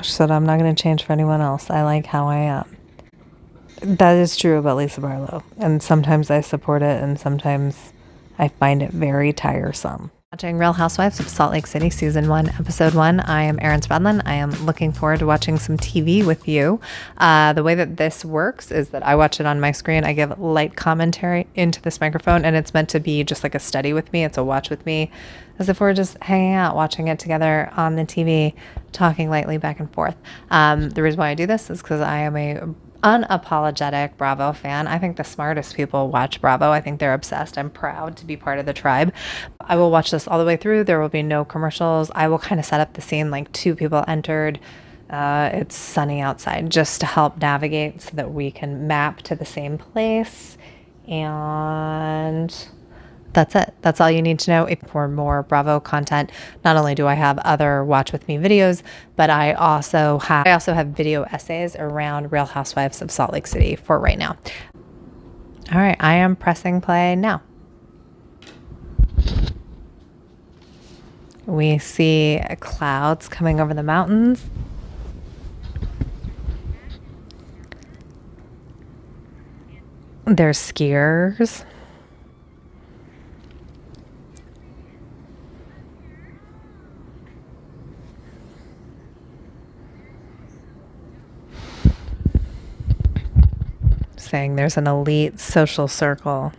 She said, I'm not going to change for anyone else. I like how I am. That is true about Lisa Barlow. And sometimes I support it, and sometimes I find it very tiresome. Watching Real Housewives of Salt Lake City, Season 1, Episode 1. I am Erin Spradlin. I am looking forward to watching some TV with you. The way that this works is that I watch it on my screen. I give light commentary into this microphone, and it's meant to be just like a study with me. It's a watch with me, as if we're just hanging out, watching it together on the TV, talking lightly back and forth. The reason why I do this is because I am a unapologetic Bravo fan. I think the smartest people watch Bravo. I think they're obsessed. I'm proud to be part of the tribe. I will watch this all the way through. There will be no commercials. I will kind of set up the scene like 2 people entered. It's sunny outside, just to help navigate so that we can map to the same place. And that's it. That's all you need to know. For more Bravo content, not only do I have other watch with me videos, but I also have video essays around Real Housewives of Salt Lake City for right now. All right, I am pressing play now. We see clouds coming over the mountains. There's skiers. Saying there's an elite social circle.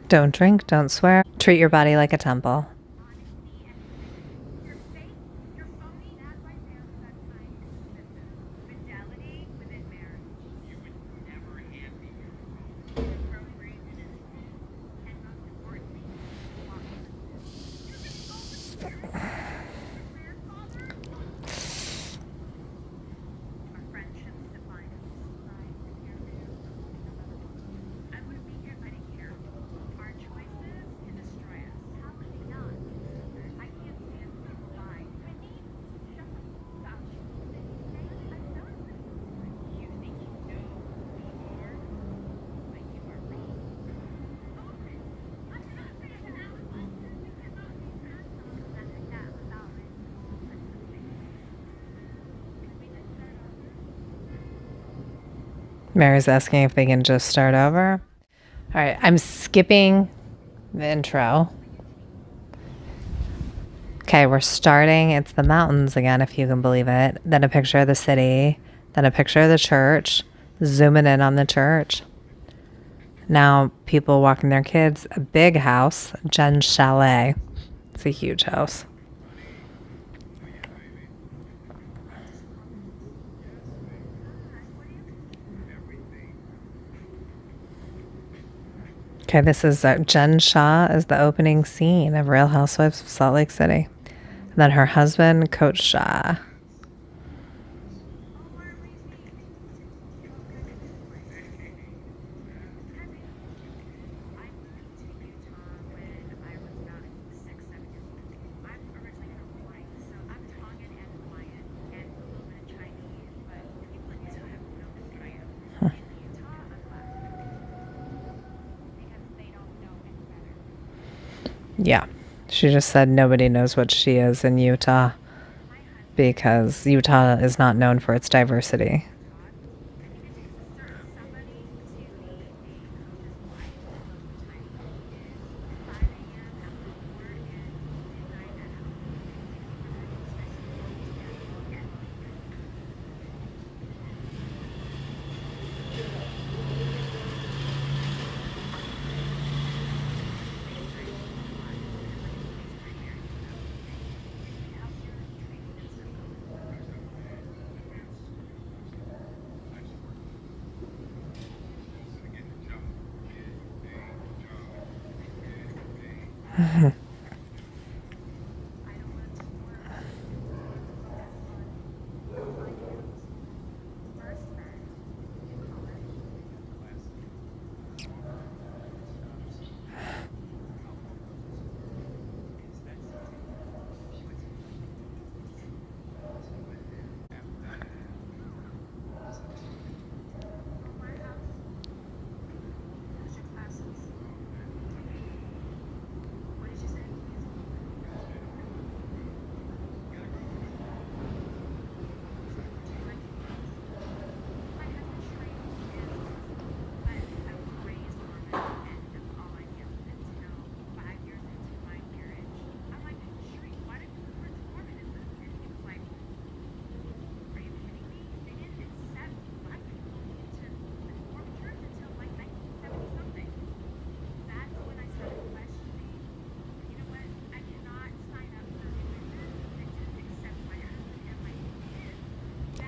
Don't drink, don't swear. Treat your body like a temple. Mary's asking if they can just start over. All right, I'm skipping the intro. Okay, we're starting. It's the mountains again, if you can believe it. Then a picture of the city. Then a picture of the church. Zooming in on the church. Now people walking their kids. A big house. Jen's chalet. It's a huge house. Okay, this is Jen Shah is the opening scene of Real Housewives of Salt Lake City. And then her husband, Coach Shah. Yeah, she just said nobody knows what she is in Utah because Utah is not known for its diversity.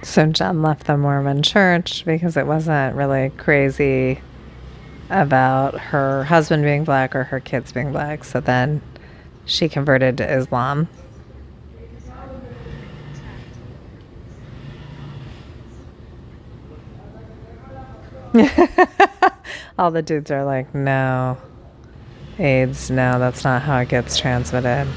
So Jen left the Mormon church because it wasn't really crazy about her husband being black or her kids being black. So then she converted to Islam. All the dudes are like, no, AIDS, no, that's not how it gets transmitted.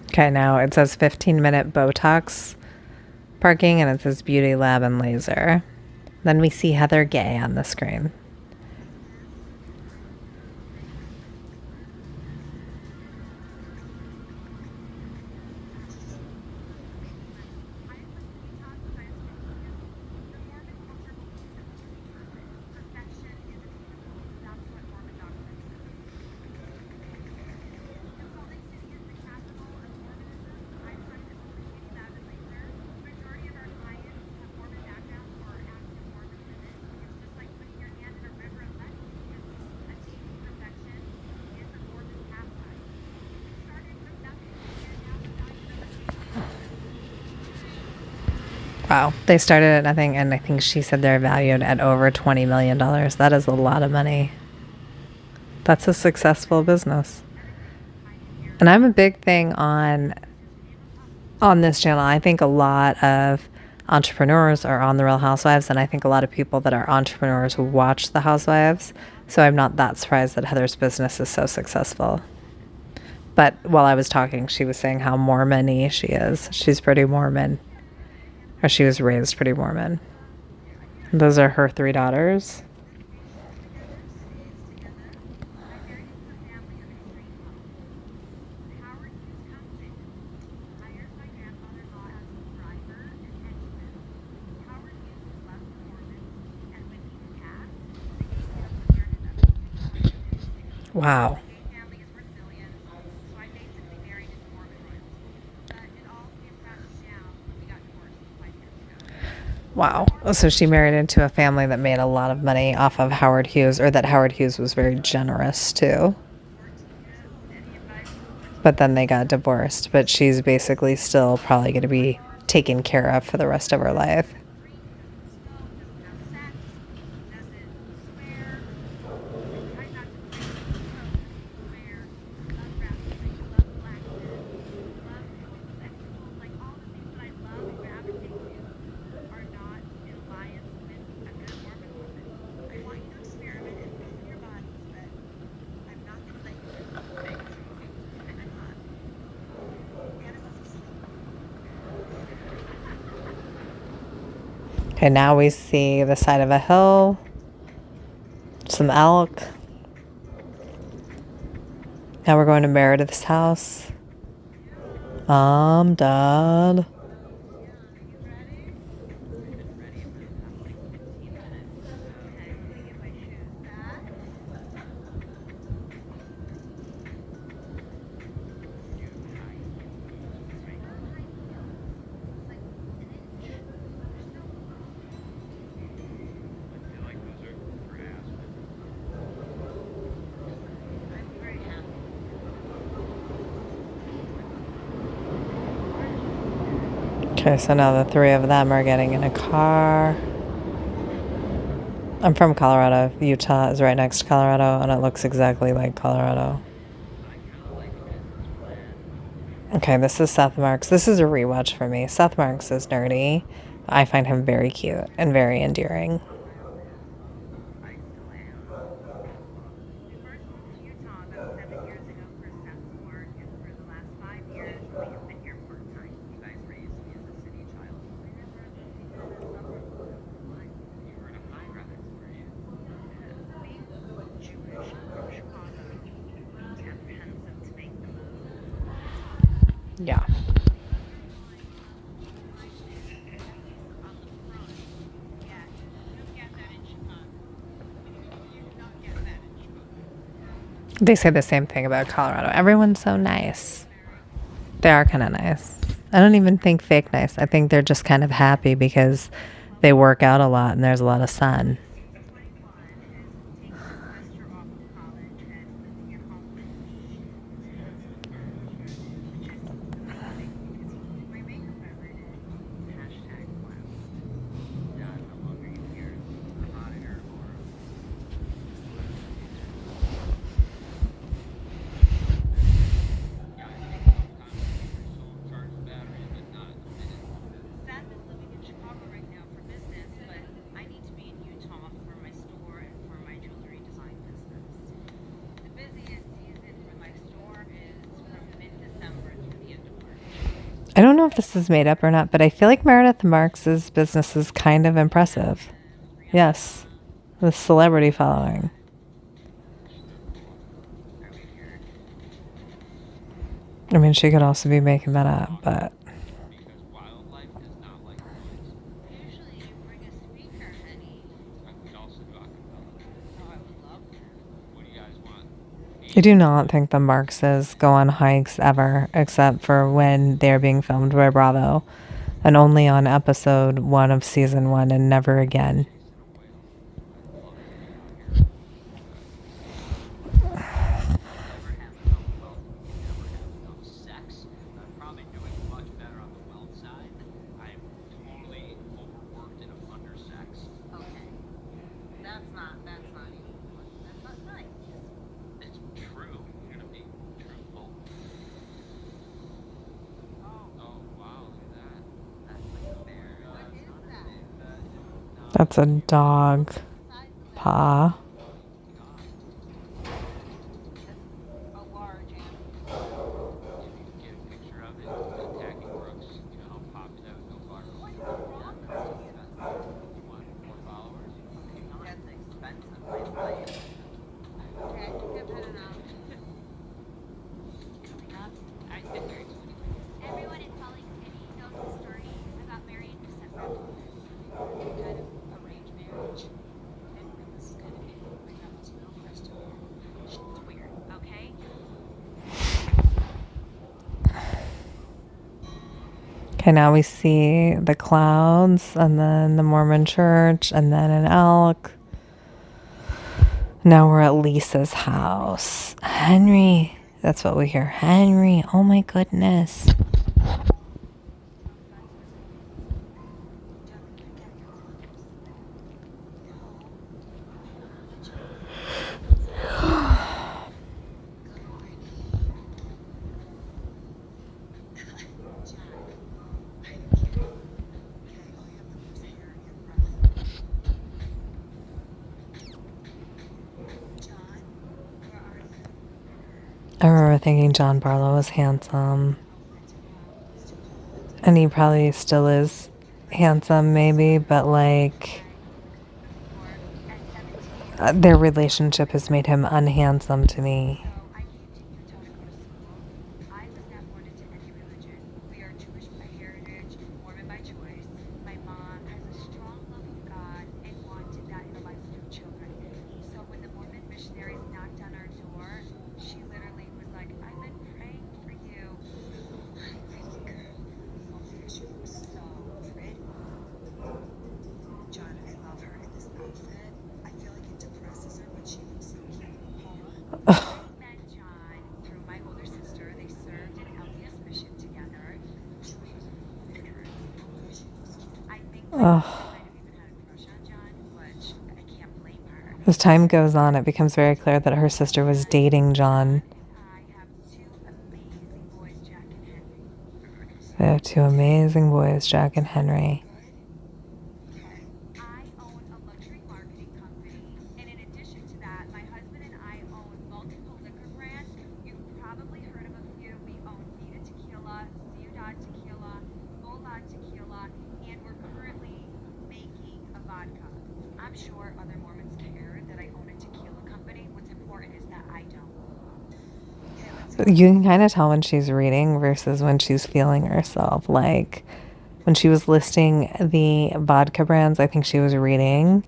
Okay, now it says 15-minute Botox parking, and it says Beauty Lab and Laser. Then we see Heather Gay on the screen. Wow. They started at nothing, and I think she said they're valued at over $20 million. That is a lot of money. That's a successful business. And I'm a big thing on this channel. I think a lot of entrepreneurs are on the Real Housewives, and I think a lot of people that are entrepreneurs watch the Housewives. So I'm not that surprised that Heather's business is so successful. But while I was talking, she was saying how Mormon-y she is. She's pretty Mormon. Or she was raised pretty Mormon. Those are her 3 daughters. Wow. Wow. So she married into a family that made a lot of money off of Howard Hughes, or that Howard Hughes was very generous to. But then they got divorced. But she's basically still probably going to be taken care of for the rest of her life. Okay, now we see the side of a hill, some elk. Now we're going to Meredith's house. Mom, Dad. Okay, so now the 3 of them are getting in a car. I'm from Colorado. Utah is right next to Colorado, and it looks exactly like Colorado. Okay, this is Seth Marks. This is a rewatch for me. Seth Marks is nerdy. I find him very cute and very endearing. Yeah. They say the same thing about Colorado. Everyone's so nice. They are kind of nice. I don't even think fake nice. I think they're just kind of happy because they work out a lot and there's a lot of sun. I don't know if this is made up or not, but I feel like Meredith Marks's business is kind of impressive. Yes, the celebrity following. I mean, she could also be making that up, but I do not think the Markses go on hikes ever, except for when they're being filmed by Bravo, and only on episode 1 of season 1 and never again. That's a dog paw. Okay, now we see the clouds and then the Mormon church and then an elk. Now we're at Lisa's house. Henry, that's what we hear. Henry, oh my goodness. I remember thinking John Barlow was handsome. And he probably still is handsome, maybe, but like their relationship has made him unhandsome to me. As time goes on, it becomes very clear that her sister was dating John. They have 2 amazing boys, Jack and Henry. You can kind of tell when she's reading versus when she's feeling herself. Like when she was listing the vodka brands, I think she was reading.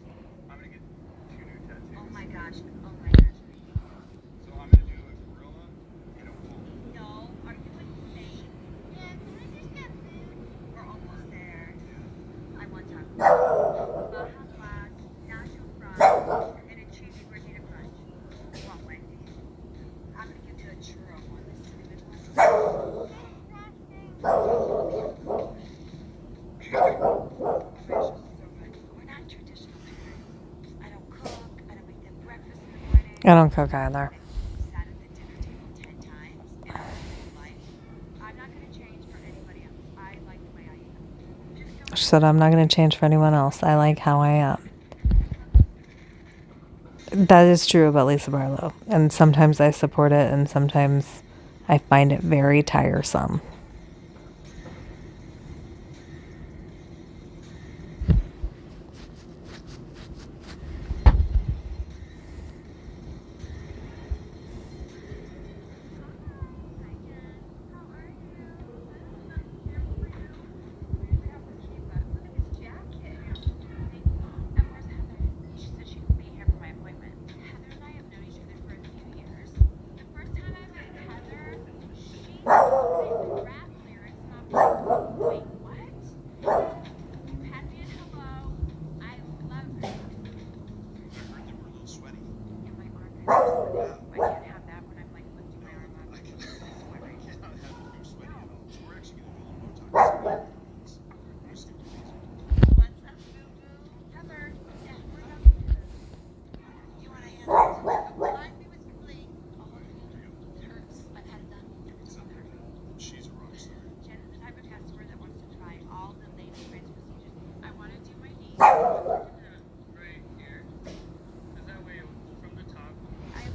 I don't cook either. She said, I'm not going to change for anyone else. I like how I am. That is true about Lisa Barlow. And sometimes I support it, and sometimes I find it very tiresome.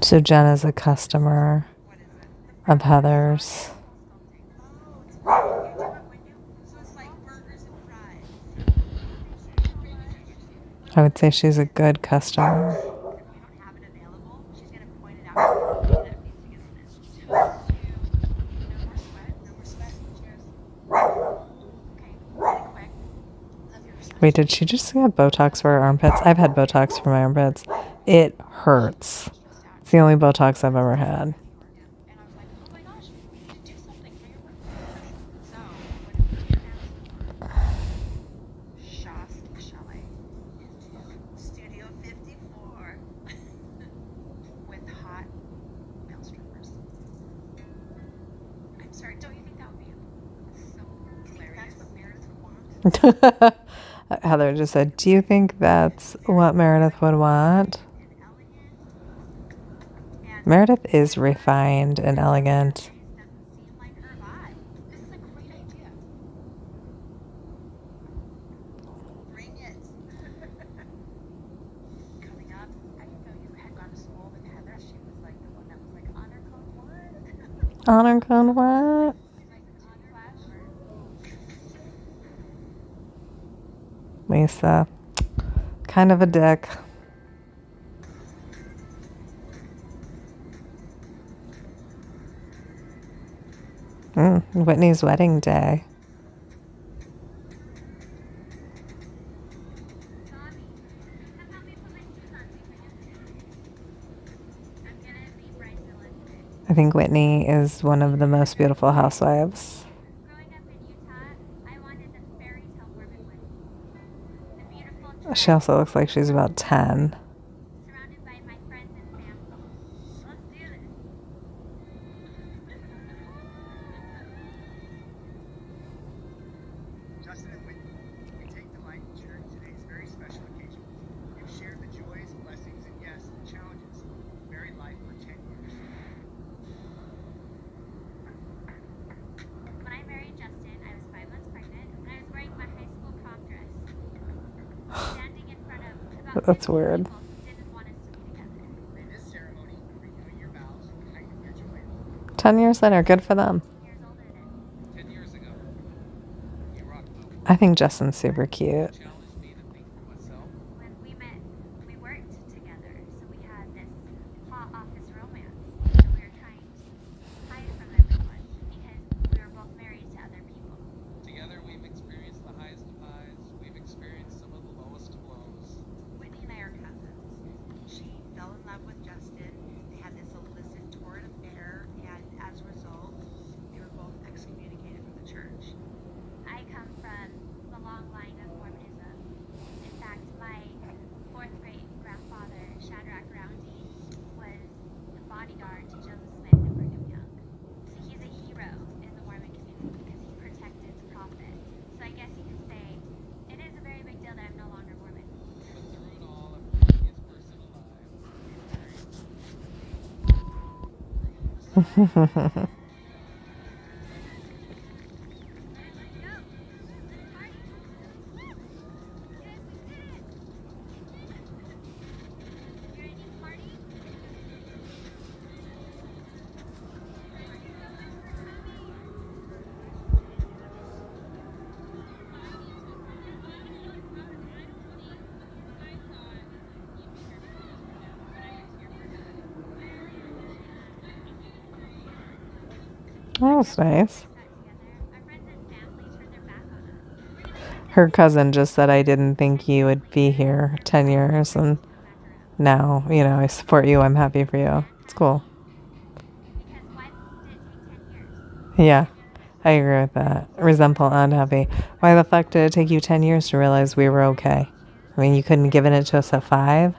So Jen is a customer of Heather's. I would say she's a good customer. Wait, did she just get Botox for her armpits? I've had Botox for my armpits. It hurts. It's the only Botox I've ever had. Heather just said, do you think that's what Meredith would want? Meredith is refined and elegant. Honor code what? Lisa, kind of a dick. Whitney's wedding day. I think Whitney is one of the most beautiful housewives. She also looks like she's about 10. That's weird. 10 years later, good for them. I think Justin's super cute. That was nice. Her cousin just said, I didn't think you would be here 10 years, and now, you know, I support you. I'm happy for you. It's cool. Yeah, I agree with that. Resentful, unhappy. Why the fuck did it take you 10 years to realize we were okay? I mean, you couldn't have given it to us at 5?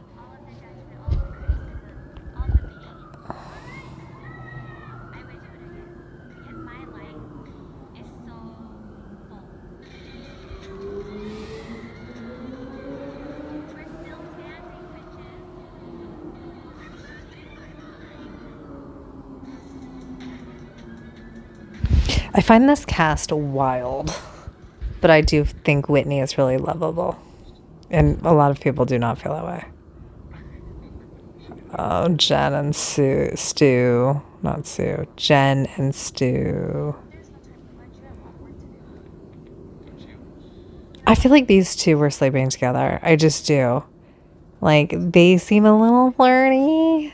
I find this cast wild, but I do think Whitney is really lovable. And a lot of people do not feel that way. Oh, Jen and Stu. Not Sue. Jen and Stu. I feel like these two were sleeping together. I just do. Like, they seem a little flirty.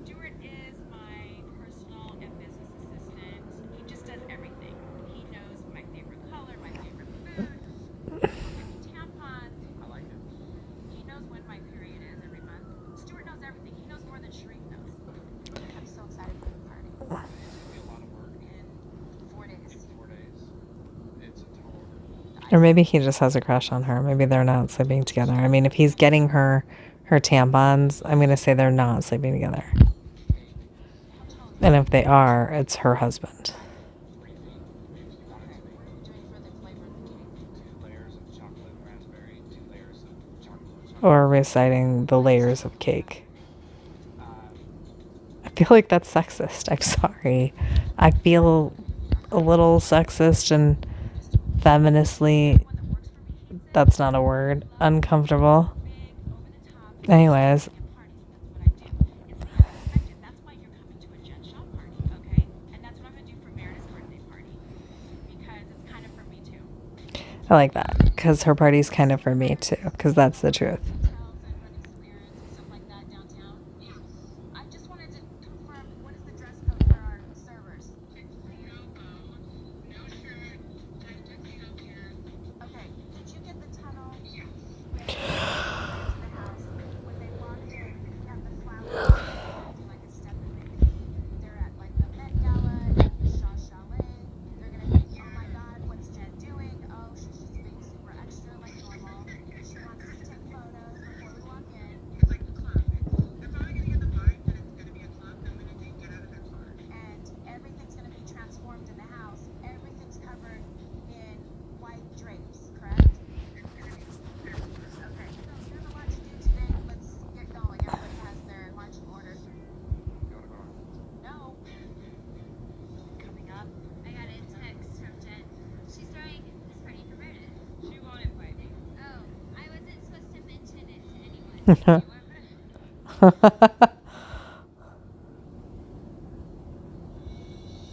Stuart is my personal and business assistant. He just does everything. He knows my favorite color, my favorite food, tampons. I like it. He knows when my period is every month. Stuart knows everything. He knows more than Sharif knows. I'm so excited for the party. It's going to be a lot of work. In 4 days. In 4 days. It's a total. Or maybe he just has a crush on her. Maybe they're not sleeping together. I mean, if he's getting her tampons, I'm going to say they're not sleeping together. And if they are, it's her husband. Or reciting the layers of cake. I feel like that's sexist. I'm sorry. I feel a little sexist and feministly, that's not a word, uncomfortable. Anyways. I like that, because her party's kind of for me too, because that's the truth.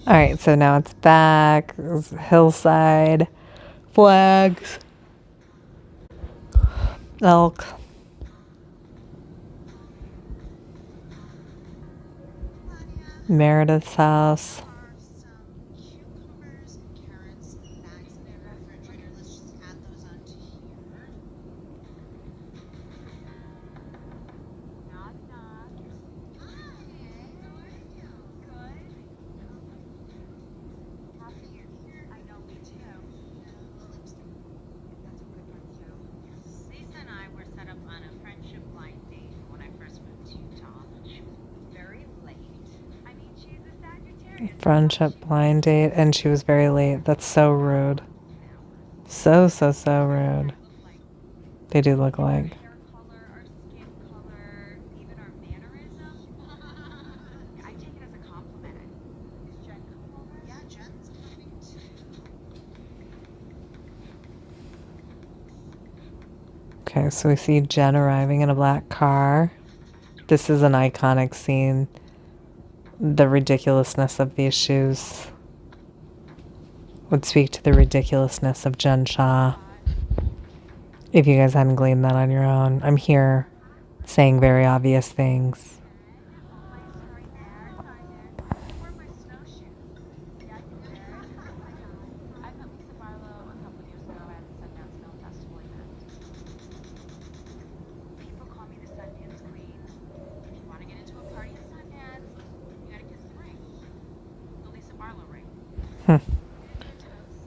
All right, so now it's back. There's hillside, flags, elk. Meredith's house. Friendship blind date, and she was very late. That's so rude. So rude. They do look like. Okay, so we see Jen arriving in a black car. This is an iconic scene. The ridiculousness of these shoes would speak to the ridiculousness of Jen Shaw. If you guys hadn't gleaned that on your own, I'm here saying very obvious things.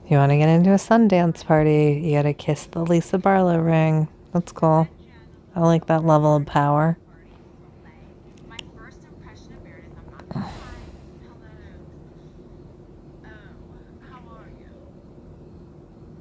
You want to get into a Sundance party, you gotta kiss the Lisa Barlow ring. That's cool. I like that level of power. My first impression of Meredith, I'm not gonna lie. Hello. How are you?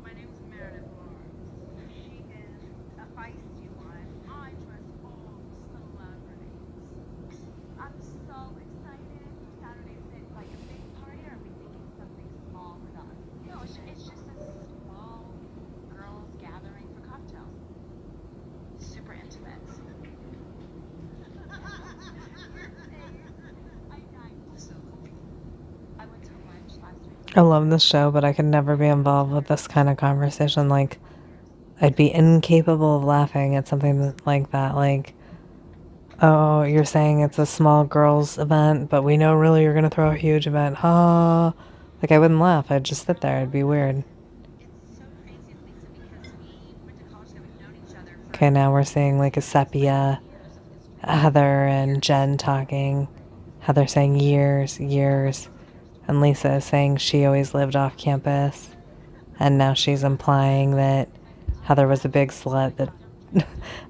My name's Meredith Lawrence. She is a feisty one. I dress all celebrities. I'm so excited. Saturday's it like a big party, or are we thinking something small with us? No, it's just a small girls gathering for cocktails. Super intimate. I went to lunch last week. I love this show, but I could never be involved with this kind of conversation. Like, I'd be incapable of laughing at something like that. Like, oh, you're saying it's a small girls event, but we know really you're going to throw a huge event. Ha! Like, I wouldn't laugh. I'd just sit there. It'd be weird. It's so crazy, Lisa, because we went to college together, we've known each other for Okay, now we're seeing like a sepia, Heather and Jen talking. Heather saying years, years. And Lisa is saying she always lived off campus. And now she's implying that Heather was a big slut. That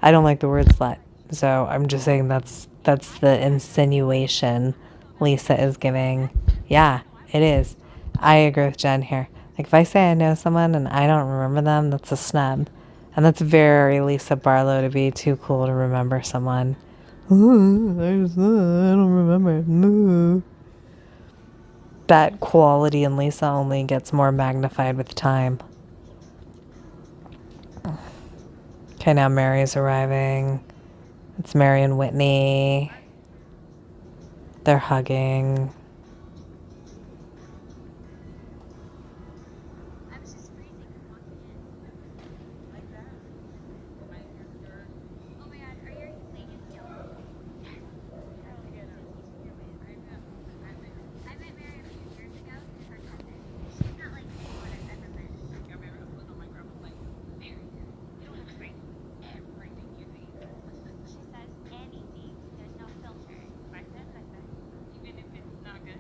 I don't like the word slut. So I'm just saying that's the insinuation Lisa is giving. Yeah, it is. I agree with Jen here. Like, if I say I know someone and I don't remember them, that's a snub. And that's very Lisa Barlow to be too cool to remember someone. Ooh, I don't remember. Ooh. That quality in Lisa only gets more magnified with time. Okay, now Mary's arriving. It's Mary and Whitney. They're hugging. I was just freezing walking in. Like that? Oh my god, are you playing it still? I met Mary a few years ago through her cousin. She's not like anyone I've ever met. I remember my grandma's like, Mary, you don't have to say everything you think. She says anything. There's no filter. Like that, even if it's not good.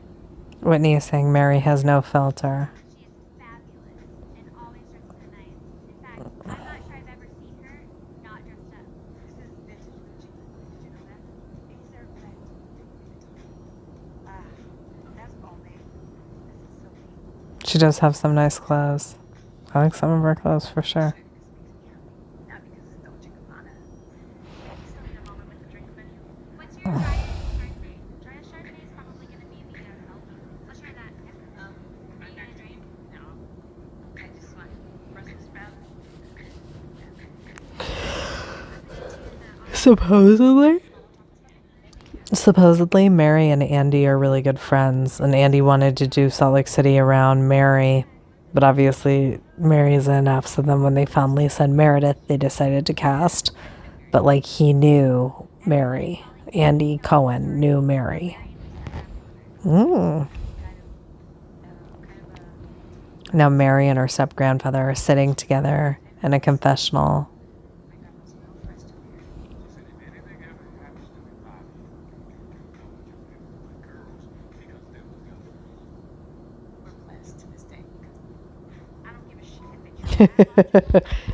Whitney is saying Mary has no filter. She is fabulous and always dresses so nice. In fact, I'm not sure I've ever seen her not dressed up. This is vintage Gucci. Did you know that? These are red. That's Balmain. This is so pink. She does have some nice clothes. I like some of her clothes for sure. Not because it's Dolce Gabbana. Still need a moment with the drink, but what's your Chardonnay? Chardonnay is probably going to be the healthy. Let's try that. Are you going to drink? No. I just want Brussels sprouts. Supposedly, Mary and Andy are really good friends, and Andy wanted to do Salt Lake City around Mary, but obviously Mary is enough, so then when they found Lisa and Meredith, they decided to cast. But, like, he knew Mary. Andy Cohen knew Mary. Now Mary and her step-grandfather are sitting together in a confessional.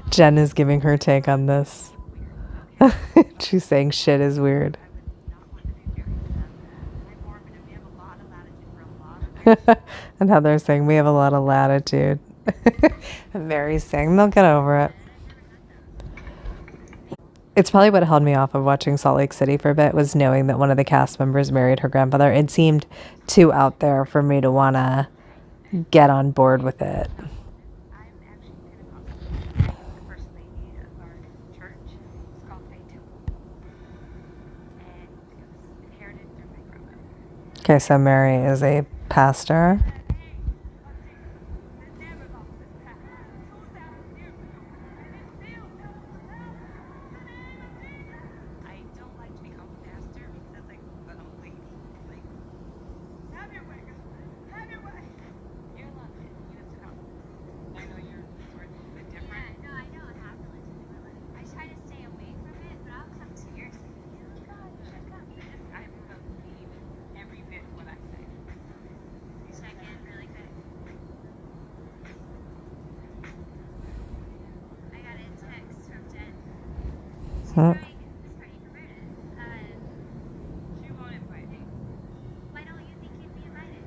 Jen is giving her take on this. She's saying shit is weird. And Heather's saying we have a lot of latitude. And Mary's saying they'll get over it. It's probably what held me off of watching Salt Lake City for a bit, was knowing that one of the cast members married her grandfather. It seemed too out there for me to want to get on board with it. I'm actually Pentecostal. The first lady of our church Okay, so Mary is a pastor. I don't like to be called a pastor because that's like an old lady. Like, have your way, God. Have your way. You're loved it. You just know. I know you're sort of a bit different. Yeah, no, I know. It happens in my life. I try to stay away from it, but I'll come to yours. Oh, God, you should come. I believe every bit what I say. You check in really quick. I got a text from Jen. She's Hmm. trying this party converted. She won't invite me. Why don't you think you'd be invited?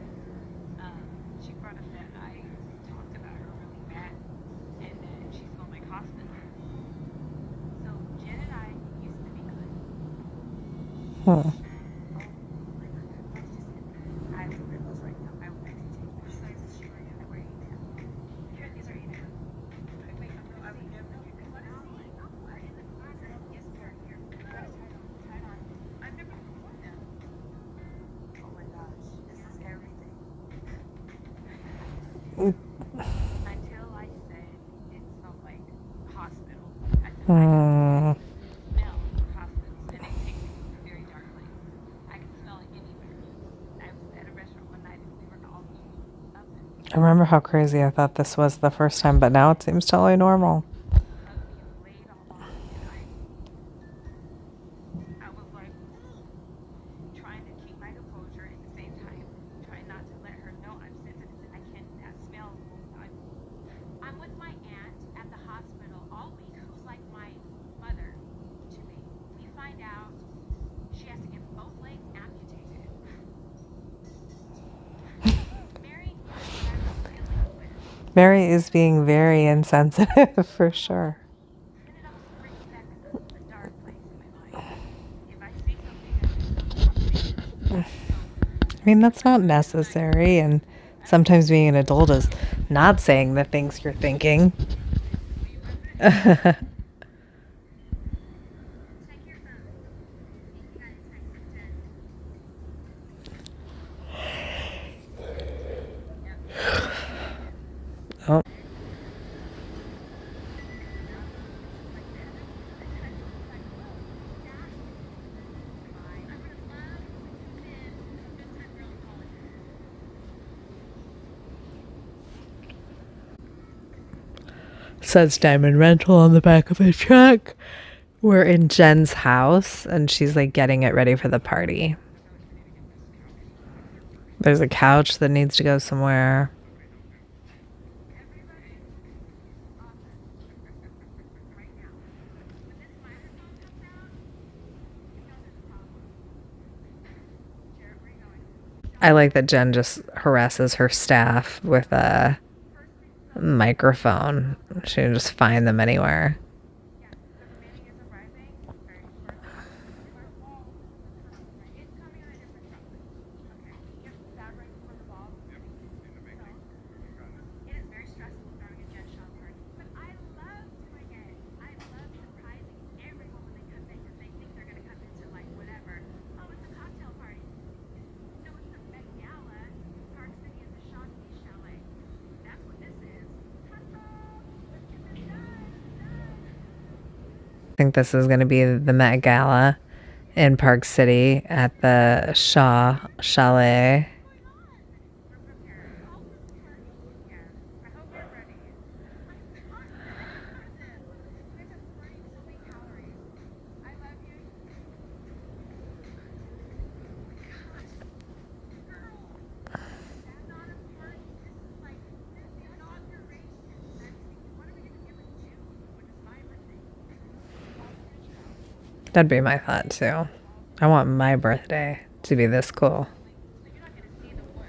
She brought up that I talked about her really bad, and that she's going like hospital. So Jen and I used to be good. Hmm. I have to wear those right now. I will actually take them. Size is she wearing? I wear 8. Here, these are 8. Wait, I would never. What is he? Yes, sir. Here. You gotta try it on. Try it on. I've never worn them. Oh my gosh. This is everything. Until I said it smelled like hospital. I Hmm. smell hospitals, and it takes me to a very dark place. I can smell it anywhere. I was at a restaurant one night and we were all eating something. I remember how crazy I thought this was the first time, but now it seems totally normal. Hubby is laid all on, and I was like, trying to keep my composure at the same time, trying not to let her know I'm sensitive. I can't. That smell. I'm with my aunt at the hospital all week, who's like my mother to me. We find out she has to get both legs amputated. Mary knows what I'm dealing with. Mary is being very insensitive for sure. And it also brings me back to a dark place in my life. If I see something, I I mean, that's not necessary, and sometimes being an adult is not saying the things you're thinking. check your phone. You got a text from Jen. Oh, says Diamond Rental on the back of the truck. We're in Jen's house, and she's like getting it ready for the party. There's a couch that needs to go somewhere. I like that Jen just harasses her staff with a microphone. She can just find them anywhere. It is very stressful throwing a Jen Shaw party, but I love doing it. I love surprising everyone when they come in because they think they're going to come into like whatever. Oh, it's a cocktail party. No, it's a Met Gala. Park City is a Shawnee chalet. That's what this is. Ta-da! Let's get this done. I think this is going to be the Met Gala in Park City at the Shaw Chalet. We're prepared. All for the party. Yes. I hope you're ready. I'm ready for this. You guys are burning so many calories. I love you. That's not a party. This is like the inauguration. What are we going to do in June when it's my birthday? That'd be my thought too. I want my birthday to be this cool. So you're not going to see the wood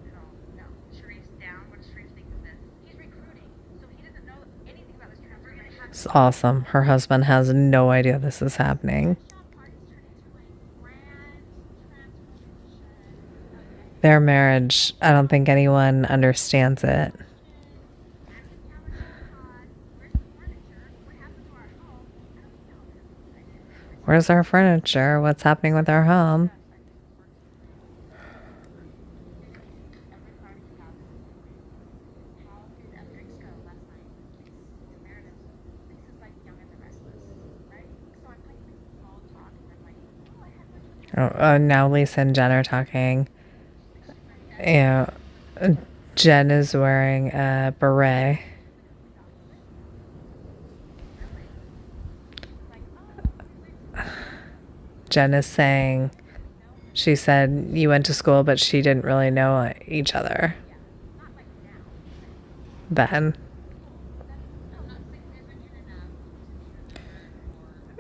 at all. No. Sharif's down. What does Sharif think of this? He's recruiting, so he doesn't know anything about this transformation. It's awesome. Her husband has no idea this is happening. Their marriage, I don't think anyone understands it. Where's our furniture? What's happening with our home? Now Lisa and Jen are talking. You know, Jen is wearing a beret. Jen is saying, she said you went to school, but she didn't really know each other. Ben.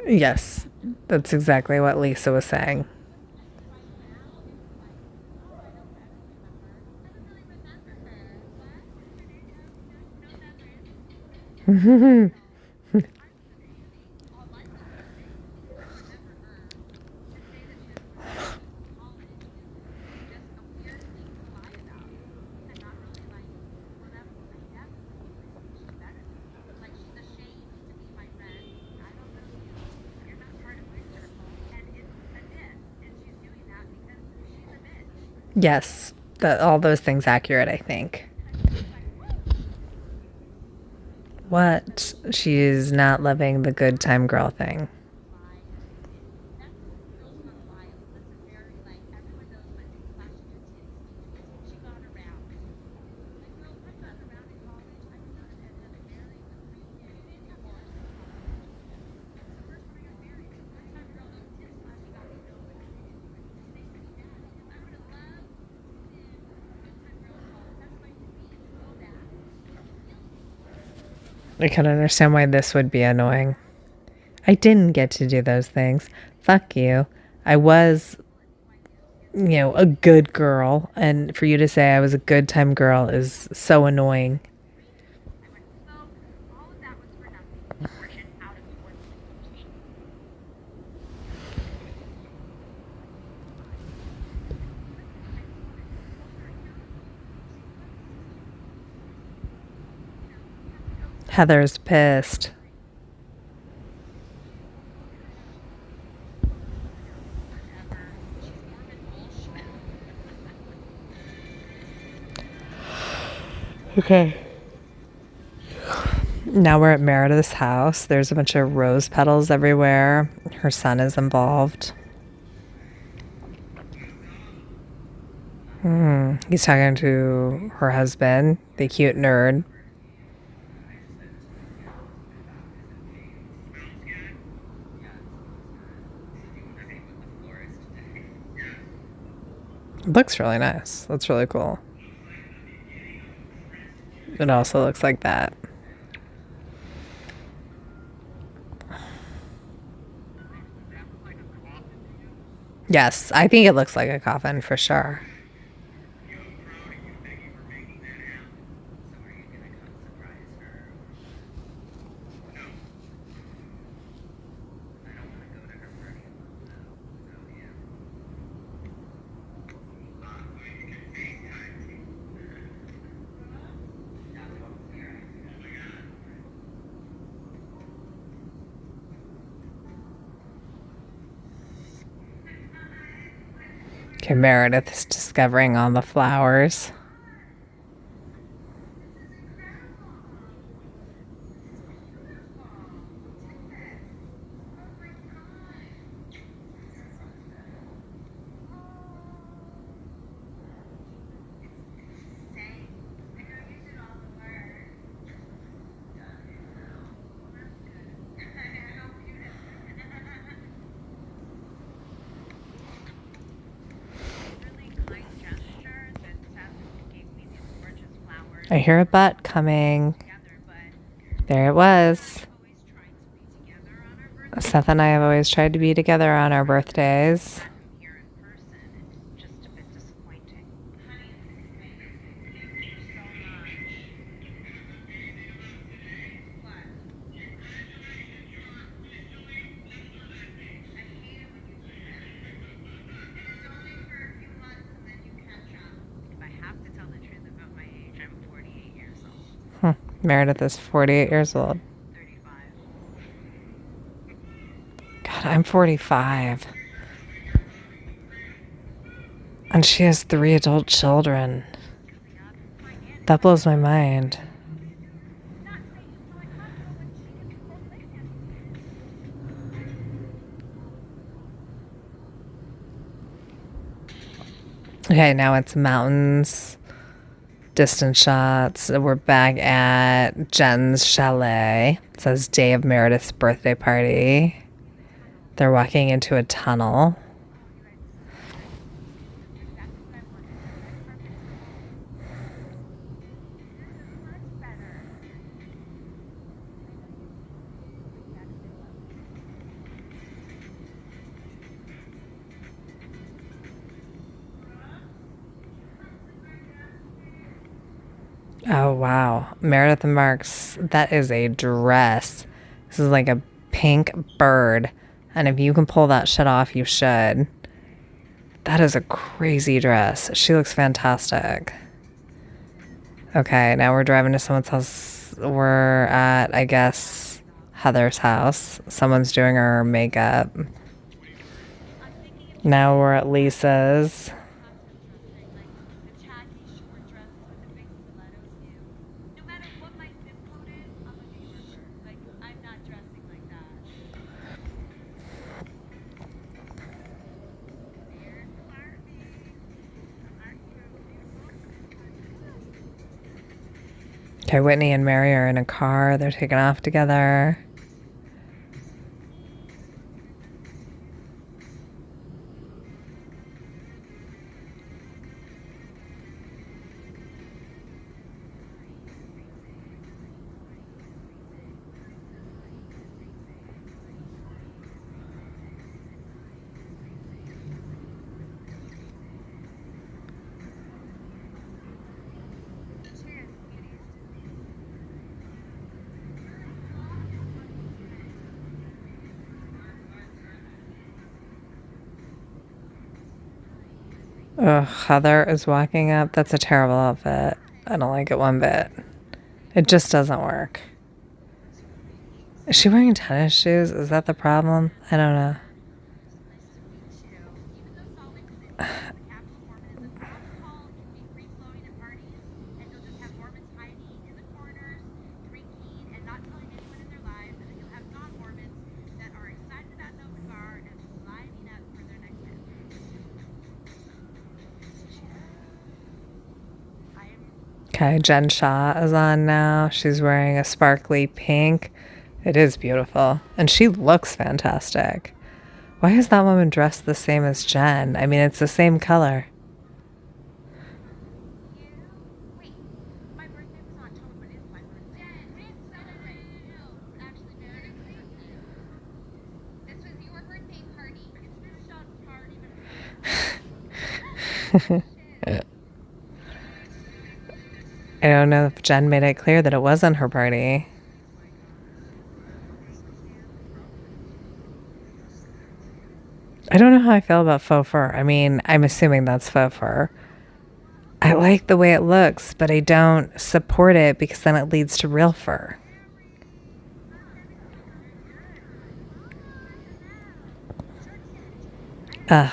Yes, that's exactly what Lisa was saying. Yes, all those things accurate, I think. What? She's not loving the good time girl thing. I can understand why this would be annoying. I didn't get to do those things. Fuck you. I was, a good girl. And for you to say I was a good time girl is so annoying. Heather's pissed. Okay. Now we're at Meredith's house. There's a bunch of rose petals everywhere. Her son is involved. He's talking to her husband, the cute nerd. It looks really nice. That's really cool. It also looks like that. Yes, I think it looks like a coffin for sure. Okay, Meredith is discovering all the flowers. I hear a butt coming. There it was. Seth and I have always tried to be together on our birthdays. Meredith is 48 years old. God, I'm 45. And she has 3 adult children. That blows my mind. Okay, now it's mountains, distant shots. We're back at Jen's chalet. It says day of Meredith's birthday party. They're walking into a tunnel. Oh, wow. Meredith and Mark's, that is a dress. This is like a pink bird. And if you can pull that shit off, you should. That is a crazy dress. She looks fantastic. Okay, now we're driving to someone's house. We're at, I guess, Heather's house. Someone's doing her makeup. Now we're at Lisa's. Okay, Whitney and Mary are in a car. They're taking off together. Ugh, Heather is walking up. That's a terrible outfit. I don't like it one bit. It just doesn't work. Is she wearing tennis shoes? Is that the problem? I don't know. Okay, Jen Shaw is on now. She's wearing a sparkly pink. It is beautiful. And she looks fantastic. Why is that woman dressed the same as Jen? I mean, it's the same color. I don't know if Jen made it clear that it wasn't her party. I don't know how I feel about faux fur. I mean, I'm assuming that's faux fur. I like the way it looks, but I don't support it because then it leads to real fur.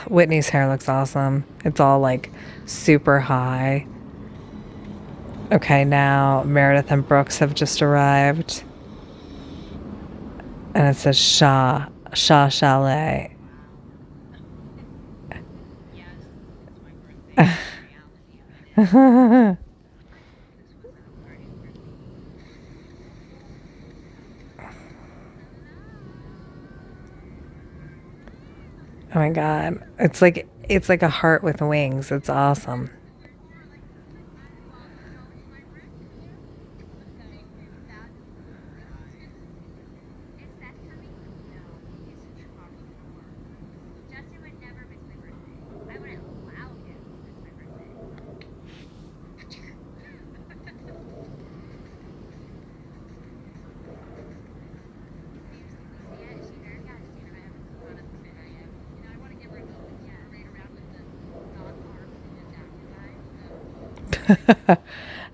Whitney's hair looks awesome. It's all like super high. Okay, now Meredith and Brooks have just arrived. And it says Shaw Chalet. Oh my god. It's like a heart with wings. It's awesome.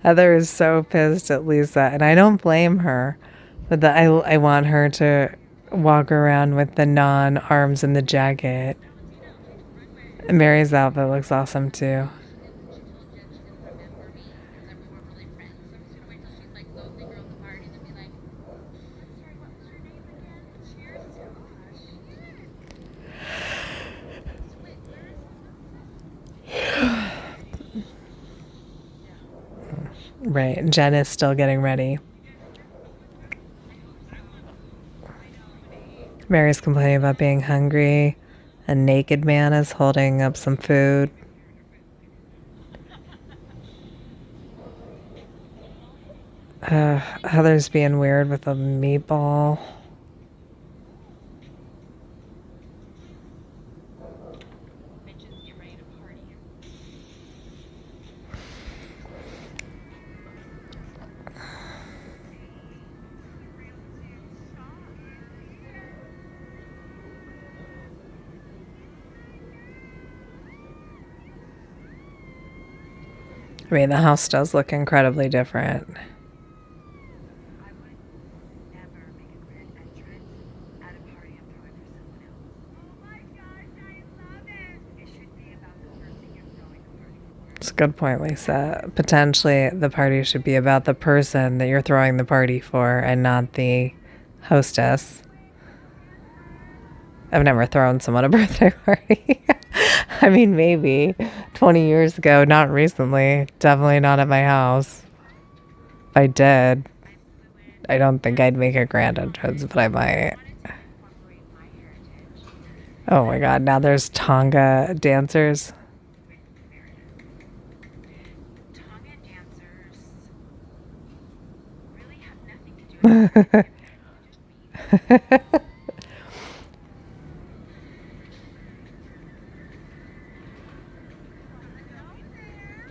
Heather is so pissed at Lisa, and I don't blame her. But I want her to walk around with the non-arms and the jacket. Mary's outfit looks awesome too. Right. Jen is still getting ready. Mary's complaining about being hungry. A naked man is holding up some food. Heather's being weird with a meatball. Bitches get ready to party. I mean, the house does look incredibly different. I would never make a grand entrance at a party I'm throwing for someone else. Oh my gosh, I love it! It should be about the person you're throwing the party for. It's a good point, Lisa. Potentially, the party should be about the person that you're throwing the party for and not the hostess. I've never thrown someone a birthday party. I mean, maybe 20 years ago, not recently. Definitely not at my house. If I did, I don't think I'd make a grand entrance, but I might. Incorporate my heritage Oh my god, now there's Tonga dancers. with Meredith. Tonga dancers really have nothing to do with it.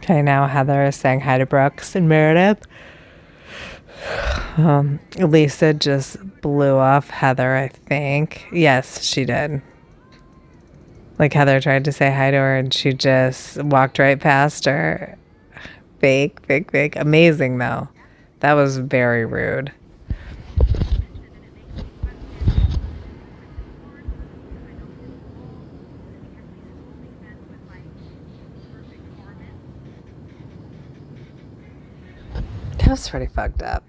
Okay, now Heather is saying hi to Brooks and Meredith. Lisa just blew off Heather, I think. Yes, she did. Like, Heather tried to say hi to her and she just walked right past her. Fake, fake, fake. Amazing, though. That was very rude. That was pretty fucked up.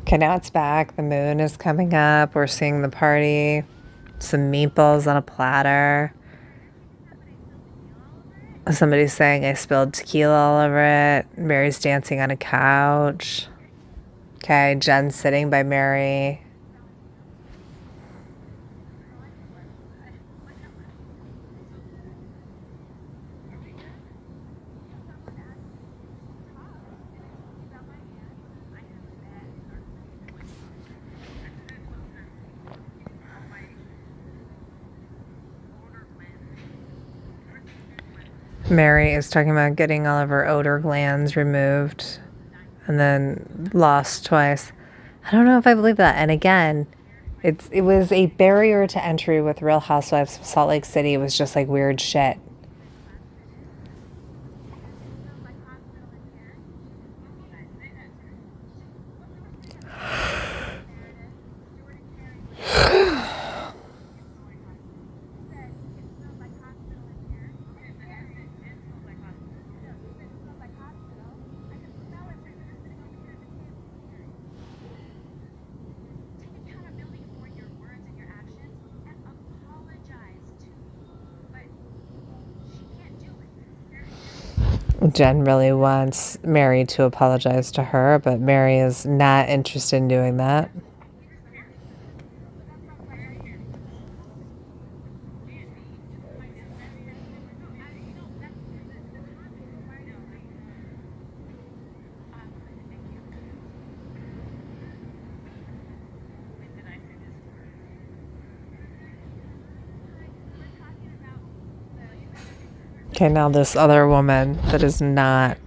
Okay, now it's back. The moon is coming up. We're seeing the party. Some meatballs on a platter. Somebody's saying I spilled tequila all over it. Mary's dancing on a couch. Okay, Jen's sitting by Mary. Mary is talking about getting all of her odor glands removed and then lost twice. I don't know if I believe that. And again, it was a barrier to entry with Real Housewives of Salt Lake City. It was just like weird shit. Take accountability for your words and your actions and apologize to me. But she can't do it. Jen really wants Mary to apologize to her, but Mary is not interested in doing that. Okay, now this other woman that is not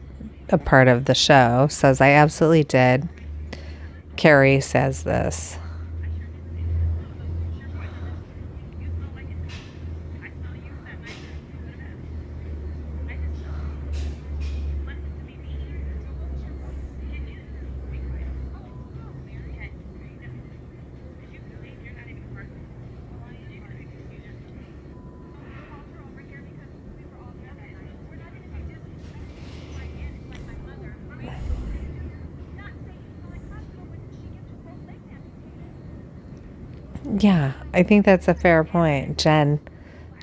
a part of the show says, I absolutely did. Carrie says this. Yeah, I think that's a fair point. Jen,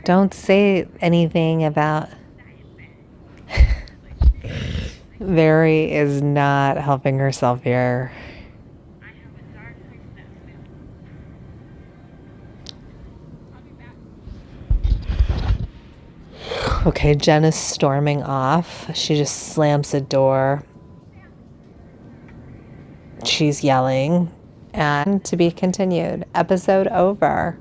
don't say anything about. Mary is not helping herself here. Okay, Jen is storming off. She just slams the door. She's yelling. And to be continued. Episode over.